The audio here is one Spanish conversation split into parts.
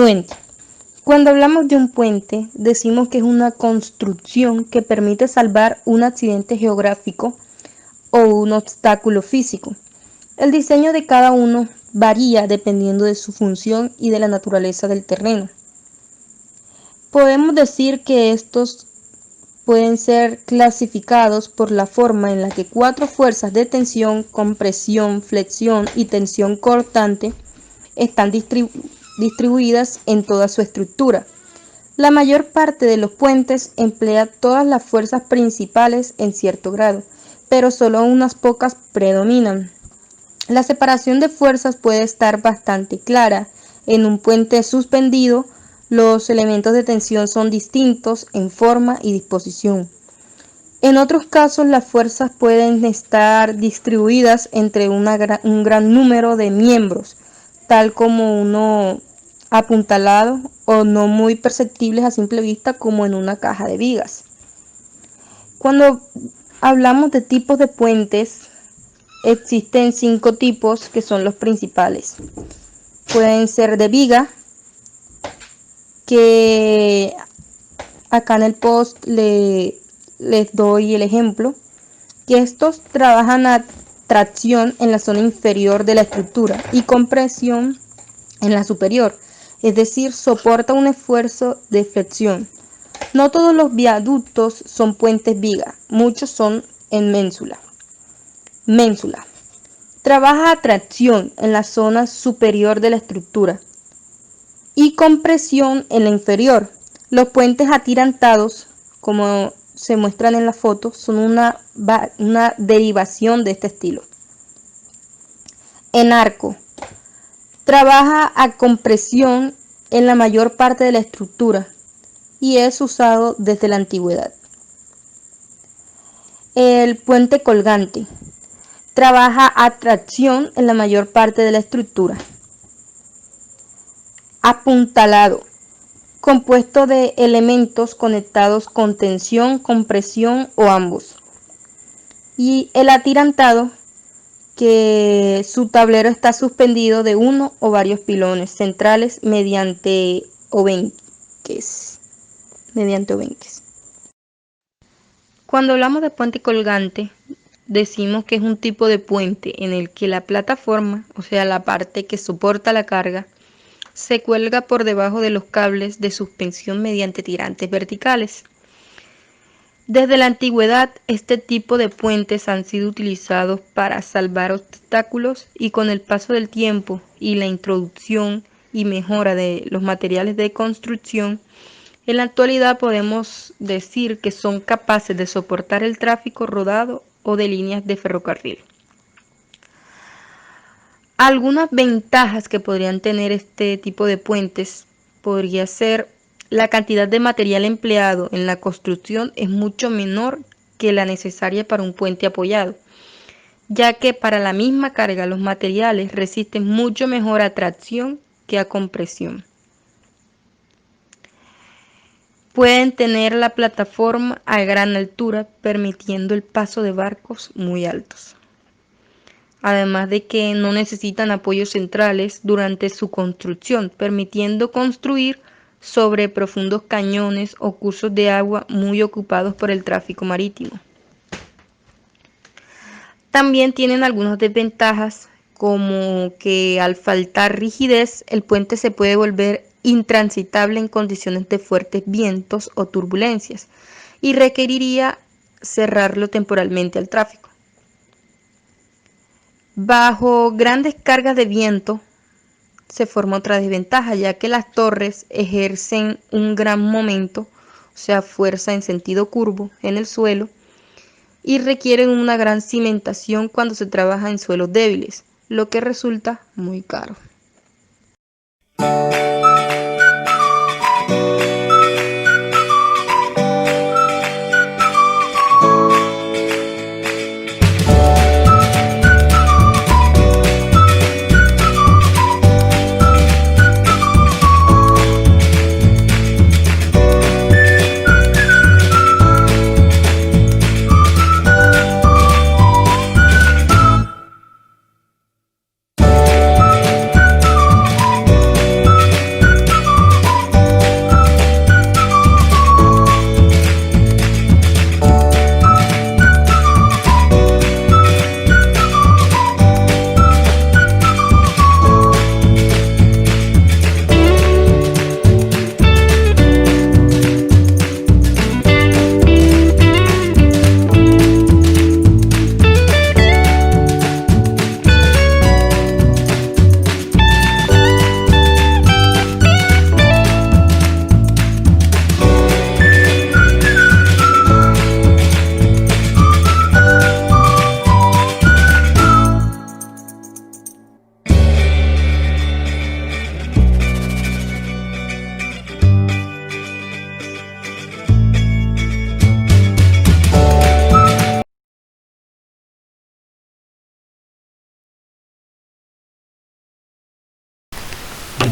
Puente. Cuando hablamos de un puente, decimos que es una construcción que permite salvar un accidente geográfico o un obstáculo físico. El diseño de cada uno varía dependiendo de su función y de la naturaleza del terreno. Podemos decir que estos pueden ser clasificados por la forma en la que 4 fuerzas de tensión, compresión, flexión y tensión cortante están distribuidas en toda su estructura. La mayor parte de los puentes emplea todas las fuerzas principales en cierto grado, pero solo unas pocas predominan. La separación de fuerzas puede estar bastante clara. En un puente suspendido, los elementos de tensión son distintos en forma y disposición. En otros casos, las fuerzas pueden estar distribuidas entre un gran número de miembros, tal como uno apuntalado o no muy perceptibles a simple vista como en una caja de vigas. Cuando hablamos de tipos de puentes, existen 5 tipos que son los principales. Pueden ser de viga, que acá en el post les doy el ejemplo, que estos trabajan a tracción en la zona inferior de la estructura y compresión en la superior, es decir, soporta un esfuerzo de flexión. No todos los viaductos son puentes viga, muchos son en ménsula. Ménsula. Trabaja a tracción en la zona superior de la estructura y compresión en la inferior. Los puentes atirantados, como se muestran en la foto, son una derivación de este estilo. En arco. Trabaja a compresión en la mayor parte de la estructura y es usado desde la antigüedad. El puente colgante. Trabaja a tracción en la mayor parte de la estructura. Apuntalado. Compuesto de elementos conectados con tensión, compresión o ambos. Y el atirantado, que su tablero está suspendido de uno o varios pilones centrales mediante obenques. Cuando hablamos de puente colgante, decimos que es un tipo de puente en el que la plataforma, o sea, la parte que soporta la carga, se cuelga por debajo de los cables de suspensión mediante tirantes verticales. Desde la antigüedad, este tipo de puentes han sido utilizados para salvar obstáculos y con el paso del tiempo y la introducción y mejora de los materiales de construcción, en la actualidad podemos decir que son capaces de soportar el tráfico rodado o de líneas de ferrocarril. Algunas ventajas que podrían tener este tipo de puentes podría ser la cantidad de material empleado en la construcción es mucho menor que la necesaria para un puente apoyado, ya que para la misma carga los materiales resisten mucho mejor a tracción que a compresión. Pueden tener la plataforma a gran altura, permitiendo el paso de barcos muy altos. Además de que no necesitan apoyos centrales durante su construcción, permitiendo construir sobre profundos cañones o cursos de agua muy ocupados por el tráfico marítimo. También tienen algunas desventajas, como que al faltar rigidez, el puente se puede volver intransitable en condiciones de fuertes vientos o turbulencias y requeriría cerrarlo temporalmente al tráfico. Bajo grandes cargas de viento se forma otra desventaja, ya que las torres ejercen un gran momento, o sea, fuerza en sentido curvo en el suelo, y requieren una gran cimentación cuando se trabaja en suelos débiles, lo que resulta muy caro.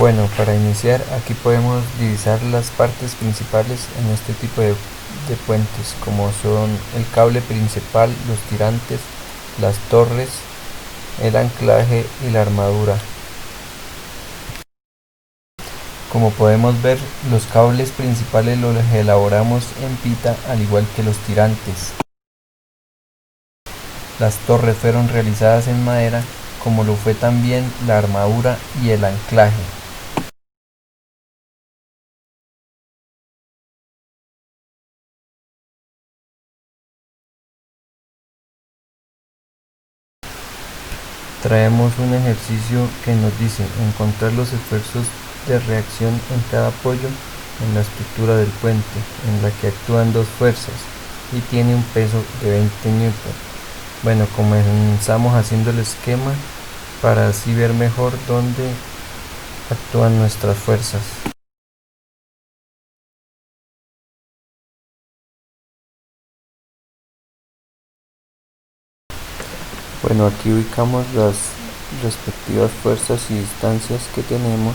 Bueno, para iniciar aquí podemos divisar las partes principales en este tipo de puentes, como son el cable principal, los tirantes, las torres, el anclaje y la armadura. Como podemos ver, los cables principales los elaboramos en pita, al igual que los tirantes. Las torres fueron realizadas en madera, como lo fue también la armadura y el anclaje. Traemos un ejercicio que nos dice encontrar los esfuerzos de reacción en cada apoyo en la estructura del puente, en la que actúan dos fuerzas y tiene un peso de 20 newton. Bueno, comenzamos haciendo el esquema para así ver mejor dónde actúan nuestras fuerzas. Bueno, aquí ubicamos las respectivas fuerzas y distancias que tenemos.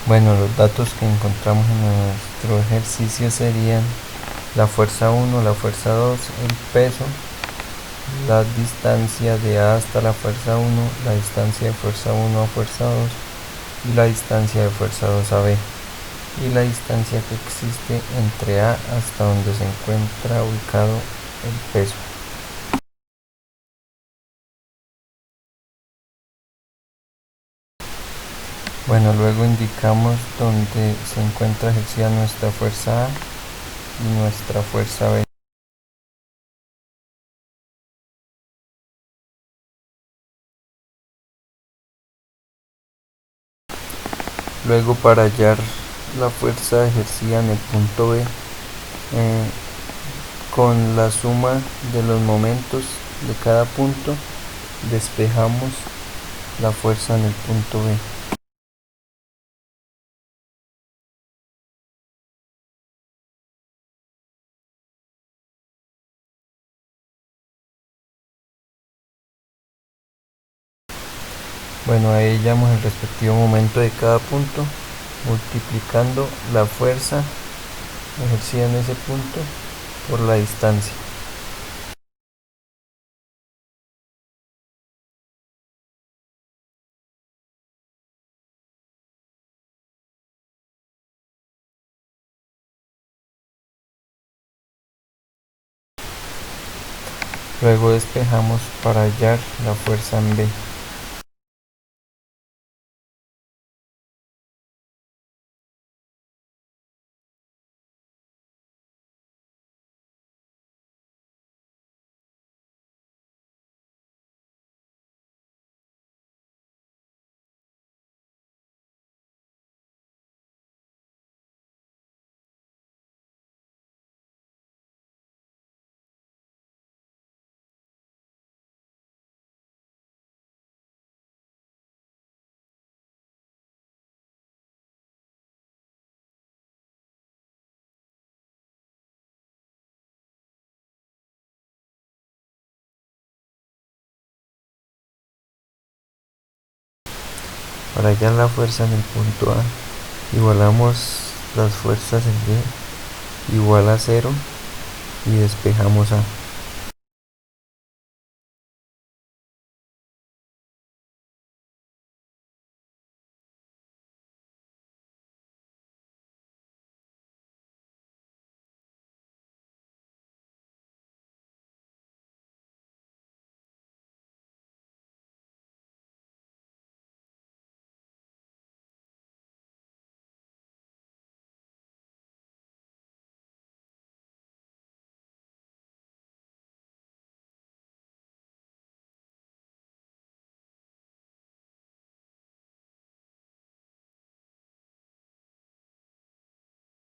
Bueno, los datos que encontramos en nuestro ejercicio serían la fuerza 1, la fuerza 2, el peso, la distancia de A hasta la fuerza 1, la distancia de fuerza 1 a fuerza 2 y la distancia de fuerza 2 a B, y la distancia que existe entre A hasta donde se encuentra ubicado el peso. Bueno, luego indicamos donde se encuentra ejercida nuestra fuerza A y nuestra fuerza B. Luego, para hallar la fuerza ejercida en el punto B, con la suma de los momentos de cada punto, despejamos la fuerza en el punto B. Bueno, ahí hallamos el respectivo momento de cada punto, multiplicando la fuerza ejercida en ese punto por la distancia. Luego despejamos para hallar la fuerza en B. Para hallar la fuerza en el punto A, igualamos las fuerzas en B igual a 0 y despejamos A.